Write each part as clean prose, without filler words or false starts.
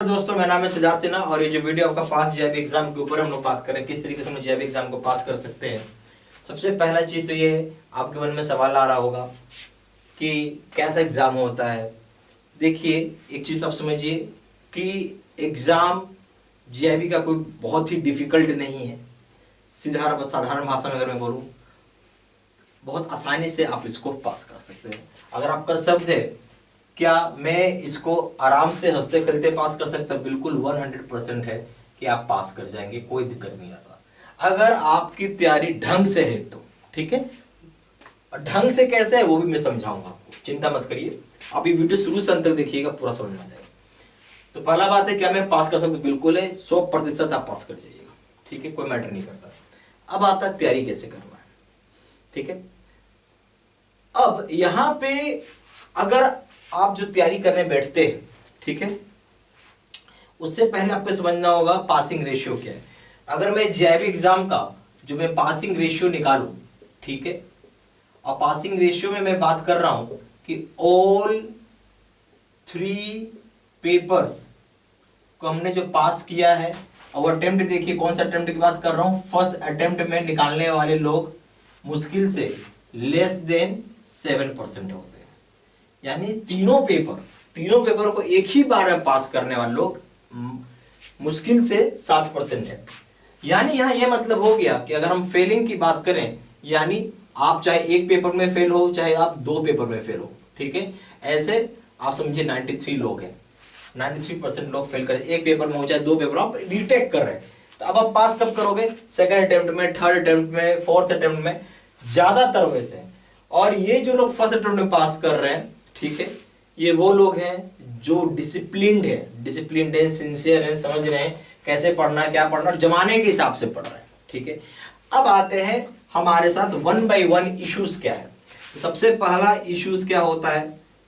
दोस्तों, मेरा नाम है सिद्धार्थ सिन्हा और ये जो वीडियो आपका फास्ट जेईई एग्जाम के ऊपर हम लोग बात करें किस तरीके से हम जेईई एग्जाम को पास कर सकते हैं। सबसे पहला चीज तो ये है, आपके मन में सवाल आ रहा होगा कि कैसा एग्जाम होता है। देखिए, एक चीज आप समझिए कि एग्जाम जेईई का कोई बहुत ही डिफिकल्ट नहीं है। साधारण भाषा में अगर मैं बोलूँ, बहुत आसानी से आप इसको पास कर सकते हैं। अगर आपका शब्द है क्या मैं इसको आराम से हंसते खेलते पास कर सकता, बिल्कुल 100% है कि आप पास कर जाएंगे, कोई दिक्कत नहीं आता अगर आपकी तैयारी ढंग से है तो। ठीक है, ढंग से कैसे है वो भी मैं समझाऊंगा आपको, चिंता मत करिए। आप ये वीडियो शुरू से अंत तक देखिएगा, पूरा समझ में आ जाएगा। तो पहला बात है, क्या मैं पास कर सकता? बिल्कुल है, 100% आप पास कर जाइएगा। ठीक है, कोई मैटर नहीं करता। अब आता है तैयारी कैसे करना है। ठीक है, अब यहां पे अगर आप जो तैयारी करने बैठते हैं, ठीक है, उससे पहले आपको समझना होगा पासिंग रेशियो क्या है। अगर मैं जेईई एग्जाम का जो मैं पासिंग रेशियो निकालूं, ठीक है, और पासिंग रेशियो में मैं बात कर रहा हूं कि ऑल 3 पेपर्स को हमने जो पास किया है, और अटेम्प्ट देखिए कौन सा अटेम्प्ट की बात कर रहा हूं, फर्स्ट अटेम्प्ट में निकालने वाले लोग मुश्किल से लेस देन 7% होते हैं। यानी तीनों पेपरों को एक ही बार में पास करने वाले लोग मुश्किल से 7% है। यानी यहां यह मतलब हो गया कि अगर हम फेलिंग की बात करें, यानी आप चाहे एक पेपर में फेल हो, चाहे आप 2 पेपर में फेल हो, ठीक है, ऐसे आप समझिए 93 लोग हैं, 93% लोग फेल करें, एक पेपर में हो चाहे 2 पेपर, आप रीटेक कर रहे हैं। तो अब आप पास कब करोगे? सेकंड अटेम्प्ट में, थर्ड अटेम्प्ट में, फोर्थ अटेम्प्ट में, ज्यादातर वैसे। और ये जो लोग फर्स्ट अटेम्प्ट में पास कर रहे हैं, ठीक है, ये वो लोग हैं जो डिसिप्लिन्ड है, सिंसियर है, समझ रहे हैं कैसे पढ़ना है, क्या पढ़ना है, जमाने के हिसाब से पढ़ रहे हैं। ठीक है, अब आते हैं हमारे साथ 1 बाय 1 इश्यूज क्या है। तो सबसे पहला इश्यूज क्या होता है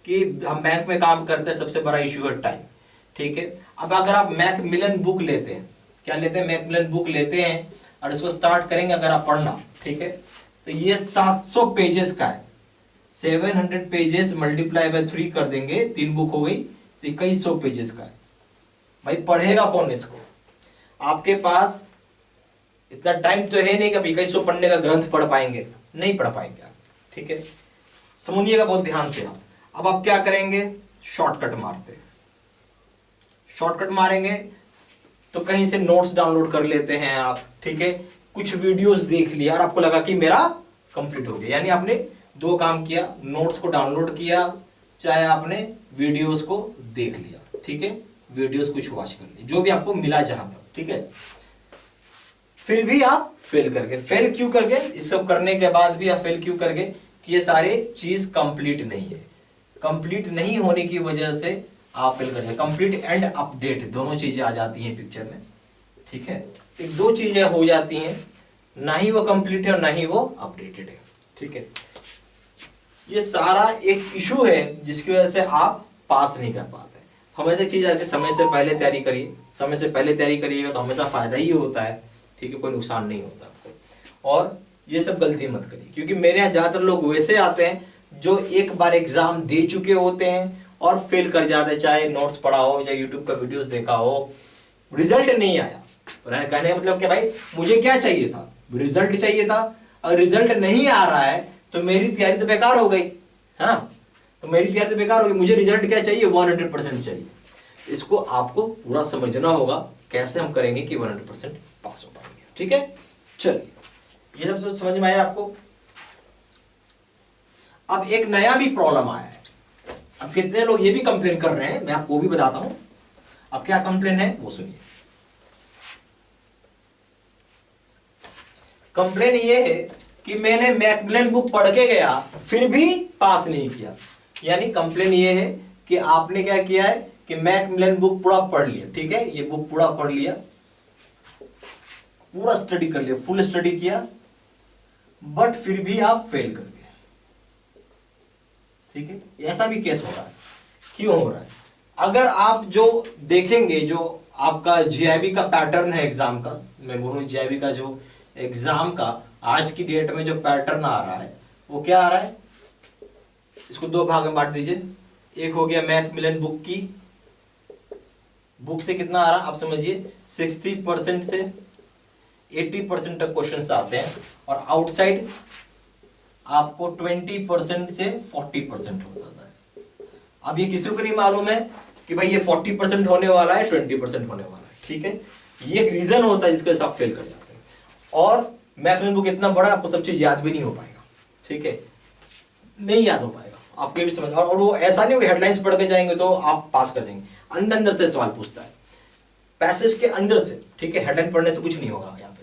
कि हम बैंक में काम करते हैं, सबसे बड़ा इश्यू है टाइम। ठीक है, अब अगर आप मैकमिलन बुक लेते हैं, क्या लेते हैं? मैकमिलन बुक लेते हैं और इसको स्टार्ट करेंगे अगर आप पढ़ना, ठीक है, तो ये 700 पेजेस का है। 700 पेजेस मल्टीप्लाई बाय 3 कर देंगे, 3 बुक हो गई, तो 2100 पेजेस का है। भाई पढ़ेगा कौन इसको? आपके पास इतना टाइम तो है नहीं कि 2100 पढ़ने का ग्रंथ पढ़ पाएंगे, नहीं पढ़ पाएंगे आप। ठीक है, समझिएगा बहुत ध्यान से आप। अब आप क्या करेंगे? शॉर्टकट मारते हैं। शॉर्टकट मारेंगे तो कहीं से नोट्स डाउनलोड कर लेते हैं आप, ठीक है, कुछ वीडियोस देख लिया और आपको लगा कि मेरा कंप्लीट हो गया, यानी आपने 2 काम किया, नोट्स को डाउनलोड किया, चाहे आपने वीडियोस को देख लिया। ठीक है, वीडियोस कुछ वॉच कर ली, जो भी आपको मिला जहां तक, ठीक है, फिर भी आप फेल कर गए। फेल क्यों कर गए? इस सब करने के बाद भी आप फेल क्यों कर गए? कि ये सारे चीज कंप्लीट नहीं है। कंप्लीट नहीं होने की वजह से आप फेल कर गए। कंप्लीट एंड अपडेट दोनों चीजें आ जाती हैं पिक्चर में। ठीक है, एक 2 चीजें हो जाती हैं, ना ही वो कंप्लीट है और ना ही वो अपडेटेड है। ठीक है, ये सारा एक इशू है जिसकी वजह से आप पास नहीं कर पाते। हमेशा चीज आके समय से पहले तैयारी करिए। समय से पहले तैयारी करिएगा तो हमेशा फायदा ही होता है। ठीक है, कोई नुकसान नहीं होता आपको। और ये सब गलती मत करिए, क्योंकि मेरे यहाँ ज्यादातर लोग वैसे आते हैं जो एक बार एग्जाम दे चुके होते हैं और फेल कर जाते हैं, चाहे नोट्स पढ़ा हो, चाहे यूट्यूब का वीडियोस देखा हो, रिजल्ट नहीं आया। कहने का मतलब क्या भाई, मुझे क्या चाहिए था? रिजल्ट चाहिए था। और रिजल्ट नहीं आ रहा है तो मेरी तैयारी तो बेकार हो गई। हाँ, तो मेरी तैयारी तो बेकार हो गई। मुझे रिजल्ट क्या चाहिए? 100% चाहिए। इसको आपको पूरा समझना होगा, कैसे हम करेंगे कि 100% पास हो पाएंगे। ठीक है, चलिए, ये सब समझ में आया आपको। अब एक नया भी प्रॉब्लम आया है। अब कितने लोग ये भी कंप्लेन कर रहे हैं, मैं आपको भी बताता हूं। अब क्या कंप्लेन है वो सुनिए। कंप्लेन ये है कि मैंने मैकमिलन बुक पढ़ के गया फिर भी पास नहीं किया। यानी कंप्लेन ये है कि आपने क्या किया है कि मैकमिलन बुक पूरा पढ़ लिया, ठीक है, ये बुक पूरा पढ़ लिया, पूरा स्टडी कर लिया, फुल स्टडी किया, बट फिर भी आप फेल कर गए। ठीक है, ऐसा भी केस हो रहा है। क्यों हो रहा है? अगर आप जो देखेंगे, जो आपका जेईई का पैटर्न है एग्जाम का, मैं बोलूं जेईई का जो एग्जाम का आज की डेट में जो पैटर्न आ रहा है वो क्या आ रहा है? इसको 2 भाग में बांट दीजिए। एक हो गया मैकमिलन बुक की बुक से कितना आ रहा आप समझिए 60% से 80% तक क्वेश्चन आते हैं, और आउटसाइड आपको 20% से 40% हो जाता है। अब ये किसी को नहीं मालूम है कि भाई ये 40% होने वाला है, 20% होने वाला है, ठीक है। ये एक रीजन होता है जिसके साथ फेल कर जाते हैं। और मैथ बुक इतना बड़ा, आपको सब चीज याद भी नहीं हो पाएगा, ठीक है, नहीं याद हो पाएगा आपको, ये भी समझ। और वो ऐसा नहीं हो कि हेडलाइंस पढ़ के जाएंगे तो आप पास कर जाएंगे, अंदर अंदर से सवाल पूछता है, पैसेज के अंदर से, ठीक है, हेडलाइन पढ़ने से कुछ नहीं होगा यहाँ पे।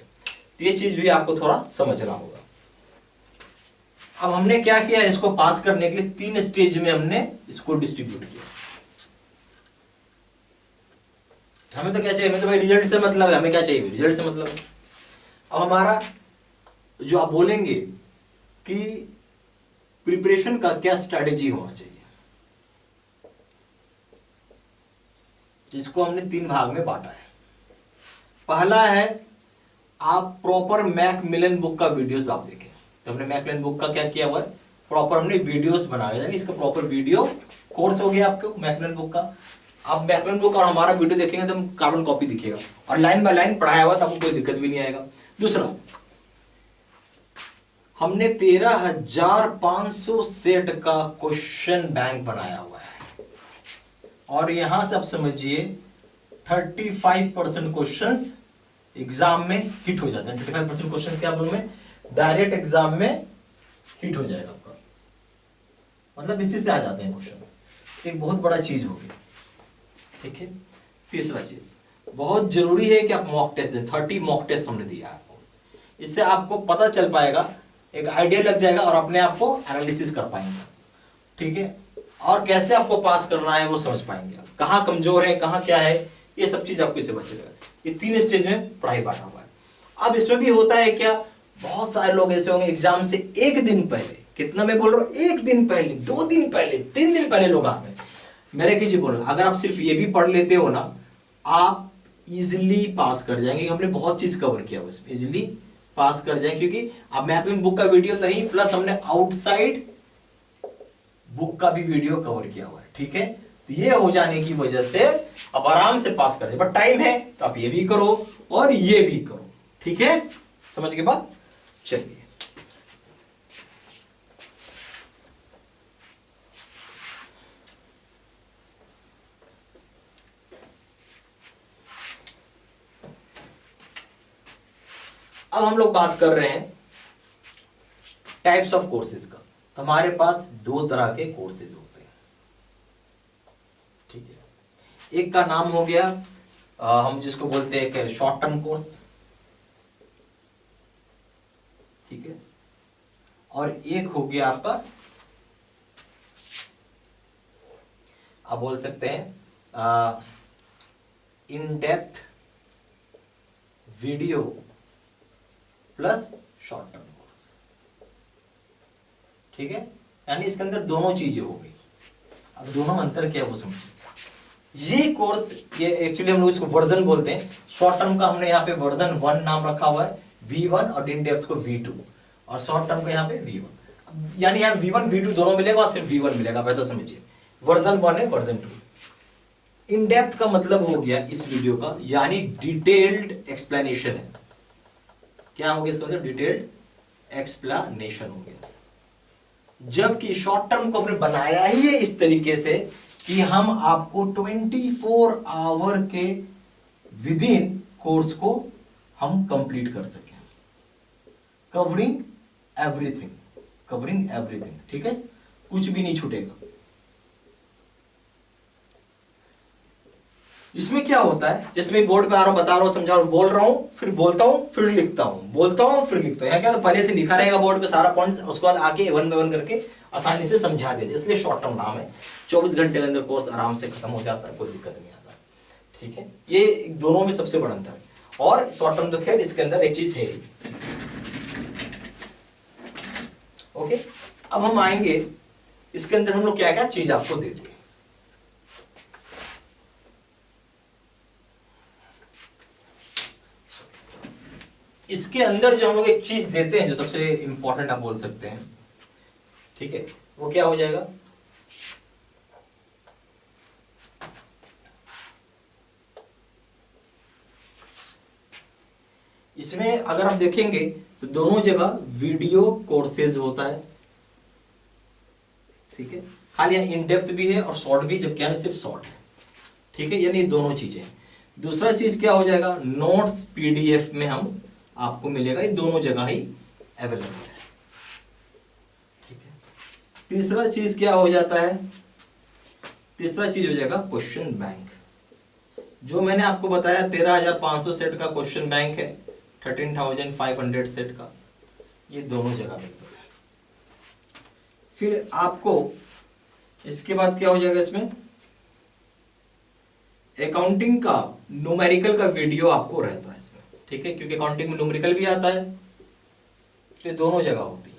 तो ये चीज भी आपको थोड़ा समझना होगा। अब हमने क्या किया, इसको पास करने के लिए 3 स्टेज में हमने इसको डिस्ट्रीब्यूट किया। हमें तो क्या चाहिए, हमें तो भाई रिजल्ट से मतलब है, हमें क्या चाहिए, रिजल्ट से मतलब है। अब हमारा जो आप बोलेंगे कि प्रिपरेशन का क्या स्ट्रैटेजी होना चाहिए, जिसको हमने 3 भाग में बांटा है। पहला है, आप प्रॉपर मैकमिलन बुक का वीडियोस आप देखें। तो हमने मैकमिलन बुक का क्या किया हुआ है, प्रॉपर हमने वीडियोस बनाए, यानी इसका प्रॉपर वीडियो कोर्स हो गया आपको मैकमिलन बुक का। आप मैकमिलन बुक और हमारा वीडियो देखेंगे तो कार्बन कॉपी दिखेगा, और लाइन बाय लाइन पढ़ाया हुआ, तो आपको कोई दिक्कत भी नहीं आएगा। दूसरा, हमने 13,500 सेट का क्वेश्चन बैंक बनाया हुआ है, और यहां से आप समझिए 35% क्वेश्चंस एग्जाम में हिट हो जाते हैं। 35% क्वेश्चंस क्या बोलूं मैं, डायरेक्ट एग्जाम में हिट हो जाएगा आपका, मतलब इसी से आ जाते हैं क्वेश्चन। एक बहुत बड़ा चीज होगी, ठीक है। तीसरा चीज बहुत जरूरी है कि आप मॉक टेस्ट दें। 30 मॉक टेस्ट हमने दिया आपको, इससे आपको पता चल पाएगा, एक आइडिया लग जाएगा, और अपने आप को एनालिसिस कर पाएंगे, ठीक है। और कैसे आपको पास करना है वो समझ पाएंगे, कहाँ कमजोर है, कहाँ क्या है, ये सब चीज आपको इससे बचेगा। ये 3 स्टेज में पढ़ाई बांटा हुआ है। अब इसमें भी होता है क्या, बहुत सारे लोग ऐसे होंगे एग्जाम से एक दिन पहले, कितना मैं बोल रहा हूं, एक दिन पहले, 2 दिन पहले, 3 दिन पहले लोग आ गए। मेरे कीजिए बोल, अगर आप सिर्फ ये भी पढ़ लेते हो ना, आप इजिली पास कर जाएंगे। हमने बहुत चीज कवर किया उसमें, इजिली पास कर जाएंगे, क्योंकि अब मैकमिलन बुक का वीडियो तो ही, प्लस हमने आउटसाइड बुक का भी वीडियो कवर किया हुआ है, ठीक है। तो ये हो जाने की वजह से अब आराम से पास कर दे। बट टाइम है तो आप ये भी करो और ये भी करो, ठीक है, समझ के बाद चलिए। अब हम लोग बात कर रहे हैं टाइप्स ऑफ कोर्सेज का। तो हमारे पास 2 तरह के कोर्सेज होते हैं, ठीक है। एक का नाम हो गया हम जिसको बोलते हैं कि शॉर्ट टर्म कोर्स, ठीक है, और एक हो गया आपका, आप बोल सकते हैं in depth video plus short term course, ठीक है। यानी इसके अंदर दोनों चीजें हो गई। अब दोनों में अंतर क्या है वो समझिए। ये कोर्स, ये एक्चुअली हम लोग इसको वर्जन बोलते हैं। शॉर्ट टर्म का हमने यहाँ पे वर्जन 1 नाम रखा हुआ है, V1, और इन डेप्थ को V2, और शॉर्ट टर्म का यहाँ पे V1। यानी यहाँ V1 V2 दोनों मिलेगा, और सिर्फ V1 मिलेगा, वैसा समझिए। वर्जन 1 है, वर्जन 2। इन डेप्थ का मतलब हो गया इस वीडियो का, यानी डिटेल्ड एक्सप्लेनेशन है। क्या हो गया इसका मतलब, डिटेल्ड एक्सप्लेनेशन हो गया। जबकि शॉर्ट टर्म को हमने बनाया ही है इस तरीके से कि हम आपको 24 आवर के विद इन कोर्स को हम कंप्लीट कर सकें, कवरिंग एवरीथिंग, कवरिंग एवरीथिंग, ठीक है, कुछ भी नहीं छूटेगा। इसमें क्या होता है, जैसे मैं बोर्ड पे आ रहा हूं, बता रहा हूं, समझा रहा हूं, बोल रहा हूं, फिर बोलता हूं, फिर लिखता हूं, बोलता हूं, फिर लिखता हूं। यहाँ क्या पहले से लिखा रहेगा बोर्ड पे सारा पॉइंट्स, उसके बाद आके 1 बाय 1 करके आसानी से समझा दे, इसलिए शॉर्ट टर्म नाम है। 24 घंटे के अंदर कोर्स आराम से खत्म हो जाता है, कोई दिक्कत नहीं आता, ठीक है। ये दोनों में सबसे बड़ा अंतर है। और शॉर्ट टर्म तो खैर इसके अंदर एक चीज है, ओके। अब हम आएंगे इसके अंदर, हम लोग क्या क्या चीज आपको देते हैं। इसके अंदर जो हम लोग एक चीज देते हैं, जो सबसे इंपॉर्टेंट आप बोल सकते हैं, ठीक है, वो क्या हो जाएगा, इसमें अगर आप देखेंगे तो दोनों जगह वीडियो कोर्सेज होता है, ठीक है। खाली यहाँ इन डेप्थ भी है और शॉर्ट भी, जबकि यहाँ सिर्फ शॉर्ट है, ठीक है। यानी दोनों चीजें। दूसरा चीज क्या हो जाएगा, नोट्स पीडीएफ में हम आपको मिलेगा, ये दोनों जगह ही अवेलेबल है, ठीक है। तीसरा चीज क्या हो जाता है, तीसरा चीज हो जाएगा क्वेश्चन बैंक। जो मैंने आपको बताया 13,500 सेट का क्वेश्चन बैंक है, 13,500 सेट का, ये दोनों जगह अवेलेबल है। फिर आपको इसके बाद क्या हो जाएगा, इसमें अकाउंटिंग का न्यूमेरिकल का वीडियो आपको रहता है इसमें, ठीक है, क्योंकि अकाउंटिंग में न्यूमेरिकल भी आता है, तो दोनों जगह होती है।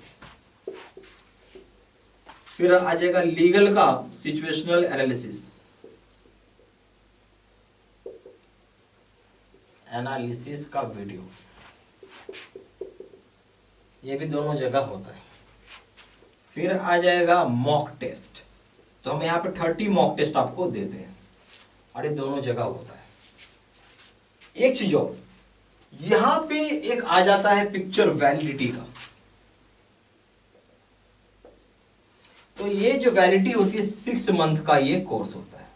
फिर आ जाएगा लीगल का सिचुएशनल एनालिसिस, एनालिसिस का वीडियो, ये भी दोनों जगह होता है। फिर आ जाएगा मॉक टेस्ट, तो हम यहाँ पे 30 मॉक टेस्ट आपको देते हैं, और ये दोनों जगह होता है। एक चीज और, यहां पे एक आ जाता है पिक्चर वैलिडिटी का, तो ये जो वैलिडिटी होती है 6 मंथ का ये कोर्स होता है,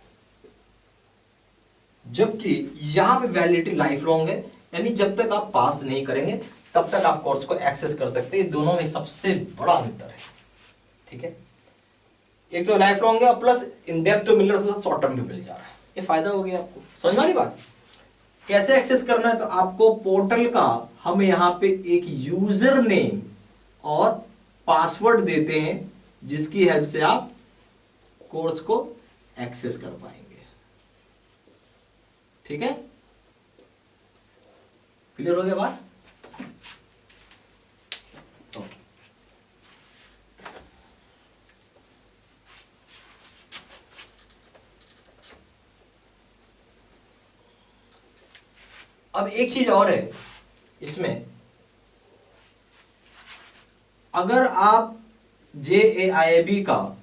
जबकि यहां पे वैलिडिटी लाइफ लॉन्ग है, यानी जब तक आप पास नहीं करेंगे तब तक आप कोर्स को एक्सेस कर सकते हैं। दोनों में सबसे बड़ा अंतर है, ठीक है। एक तो लाइफ लॉन्ग है, प्लस इन डेप्थ तो मिल रहा है, शॉर्ट टर्म भी मिल जा रहा है, ये फायदा हो गया आपको। समझ वाली बात। कैसे एक्सेस करना है, तो आपको पोर्टल का हम यहां पे एक यूजर नेम और पासवर्ड देते हैं, जिसकी हेल्प से आप कोर्स को एक्सेस कर पाएंगे, ठीक है। क्लियर हो गया बात? ओके। अब एक चीज और है इसमें, अगर आप JAIIB का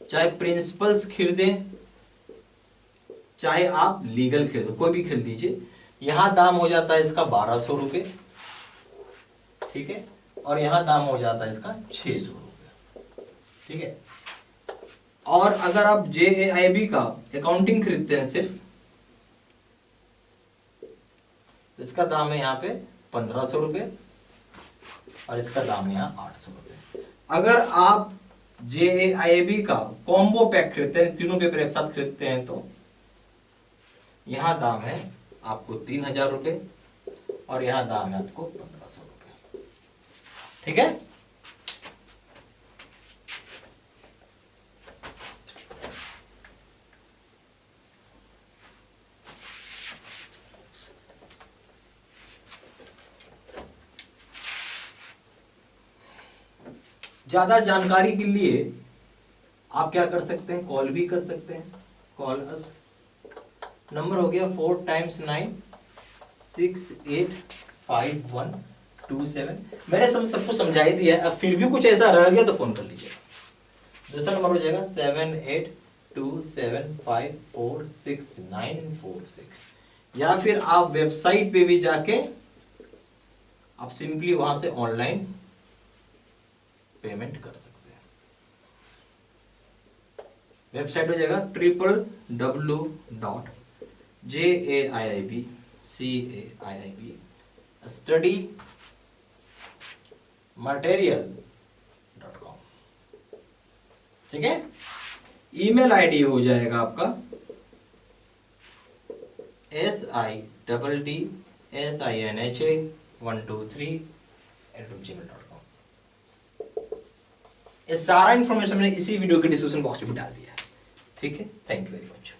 चाहे प्रिंसिपल्स खरीदें, चाहे आप लीगल खरीदो, कोई भी खरीद लीजिए, यहां दाम हो जाता है इसका 1200 रुपये, ठीक है, और यहां दाम हो जाता है इसका 600 रुपये, ठीक है। और अगर आप JAIIB का अकाउंटिंग खरीदते हैं सिर्फ, इसका दाम है यहाँ पे 1500 रुपये, और इसका दाम है यहाँ 800 रुपये। अगर आप JAIIB का कॉम्बो पैक खरीदते हैं, तीनों पेपर एक साथ खरीदते हैं, तो यहाँ दाम है आपको 3000 रुपये, और यहाँ दाम है आपको 1500 रुपये, ठीक है। ज्यादा जानकारी के लिए आप क्या कर सकते हैं, कॉल भी कर सकते हैं। कॉल अस, नंबर हो गया 4 × 9 685127। मैंने सब कुछ समझा ही दिया है, अब फिर भी कुछ ऐसा रह गया तो फोन कर लीजिए। दूसरा नंबर हो जाएगा 7827546946, या फिर आप वेबसाइट पे भी जाके आप सिंपली वहां से ऑनलाइन पेमेंट कर सकते हैं। वेबसाइट हो जाएगा www.JAIIB ठीक है। ईमेल आईडी हो जाएगा आपका SIDDSINHA123@gmail.com। ये सारा इंफॉर्मेशन मैंने इसी वीडियो के डिस्क्रिप्शन बॉक्स में डाल दिया है, ठीक है। Thank you very much.